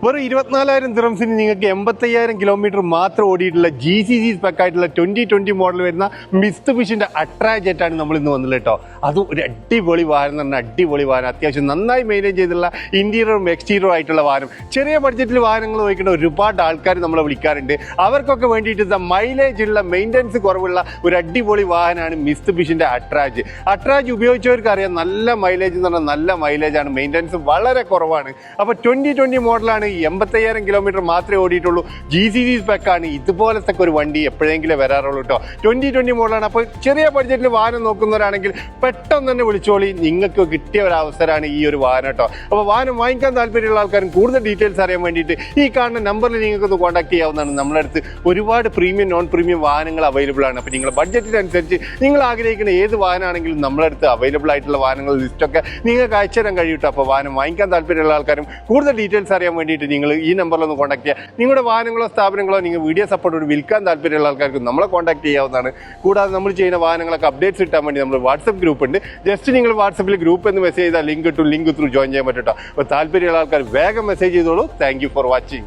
വെറും 24,000 ദിറംസിന് നിങ്ങൾക്ക് 85,000 കിലോമീറ്റർ മാത്രം ഓടിയിട്ടുള്ള GCC സ്പെക് ആയിട്ടുള്ള 2020 മോഡൽ വരുന്ന മിസ്തുബിഷിന്റെ അട്രാ ജെറ്റാണ് നമ്മൾ ഇന്ന് വന്നത് കേട്ടോ. അതും ഒരു അടിപൊളി വാഹനം എന്ന് പറഞ്ഞാൽ അടിപൊളി വാഹനം, അത്യാവശ്യം നന്നായി മെയിൻറ്റെയിൻ ചെയ്തിട്ടുള്ള ഇന്റീരിയറും എക്സ്റ്റീരിയറും ആയിട്ടുള്ള വാഹനം. ചെറിയ ബഡ്ജറ്റിൽ വാഹനങ്ങൾ വഹിക്കുന്ന ഒരുപാട് ആൾക്കാർ നമ്മളെ വിളിക്കാറുണ്ട്. അവർക്കൊക്കെ വേണ്ടിയിട്ട് മൈലേജ് ഉള്ള മെയിൻ്റെനൻസ് കുറവുള്ള ഒരു അടിപൊളി വാഹനമാണ് മിസ്തുബിഷിന്റെ അട്രാജ്. അട്രാജ് ഉപയോഗിച്ചവർക്ക് അറിയാം, നല്ല മൈലേജ് എന്ന് പറഞ്ഞാൽ നല്ല മൈലേജാണ്, മെയിൻ്റെനൻസ് വളരെ കുറവാണ്. അപ്പോൾ 2020 മോഡലാണ്, 85,000 കിലോമീറ്റർ മാത്രമേ ഓടിയിട്ടുള്ളൂ. GCC സ്പെക്കാണ്. ഇതുപോലത്തെ ഒരു വണ്ടി എപ്പോഴെങ്കിലും വരാറുള്ളൂ കേട്ടോ. 2020 മോഡലാണ്. അപ്പോൾ ചെറിയ ബഡ്ജറ്റിൽ വാഹനം നോക്കുന്നവരാണെങ്കിൽ പെട്ടെന്ന് തന്നെ വിളിച്ചോളി, നിങ്ങൾക്ക് കിട്ടിയ ഒരു അവസരമാണ് ഈ ഒരു വാഹനം കേട്ടോ. അപ്പോൾ വാഹനം വാങ്ങിക്കാൻ താല്പര്യമുള്ള ആൾക്കാരും കൂടുതൽ ഡീറ്റെയിൽസ് അറിയാൻ വേണ്ടിയിട്ട് ഈ കാണുന്ന നമ്പറിൽ നിങ്ങൾക്കൊന്ന് കോൺടാക്ട് ചെയ്യാവുന്നതാണ്. നമ്മുടെ അടുത്ത് ഒരുപാട് പ്രീമിയം നോൺ പ്രീമിയം വാഹനങ്ങൾ അവൈലബിൾ ആണ്. അപ്പോൾ നിങ്ങളുടെ ബഡ്ജറ്റിനനുസരിച്ച് നിങ്ങൾ ആഗ്രഹിക്കുന്ന ഏത് വാഹനമാണെങ്കിലും നമ്മുടെ അടുത്ത് അവൈലബിൾ ആയിട്ടുള്ള വാഹനങ്ങൾ ലിസ്റ്റൊക്കെ നിങ്ങൾക്ക് അയച്ചു തരാൻ കഴിയും. അപ്പോൾ വാഹനം വാങ്ങിക്കാൻ താല്പര്യമുള്ള ആൾക്കാരും കൂടുതൽ ഡീറ്റെയിൽസ് അറിയാൻ വേണ്ടിയിട്ട് നിങ്ങൾ ഈ നമ്പറിലൊന്ന് കോൺടാക്ട് ചെയ്യുക. നിങ്ങളുടെ വാഹനങ്ങളോ സ്ഥാപനങ്ങളോ നിങ്ങൾ വീഡിയോ സപ്പോർട്ടോട് വിൽക്കാൻ താല്പര്യമുള്ള ആൾക്കാർക്ക് നമ്മളെ കോൺടാക്ട് ചെയ്യാവുന്നതാണ്. കൂടാതെ നമ്മൾ ചെയ്യുന്ന വാഹനങ്ങളൊക്കെ അപ്ഡേറ്റ്സ് കിട്ടാൻ വേണ്ടി നമ്മൾ വാട്സപ്പ് ഗ്രൂപ്പ് ഉണ്ട്. ജസ്റ്റ് നിങ്ങൾ വാട്സപ്പിൽ ഗ്രൂപ്പ് എന്ന് മെസ്സേജ് ചെയ്താൽ ലിങ്ക് ത്രൂ ജോയിൻ ചെയ്യാൻ പറ്റും കേട്ടോ. അപ്പോൾ താല്പര്യമുള്ള ആൾക്കാർ വേഗം മെസ്സേജ് ചെയ്തോളൂ. Thank you for watching.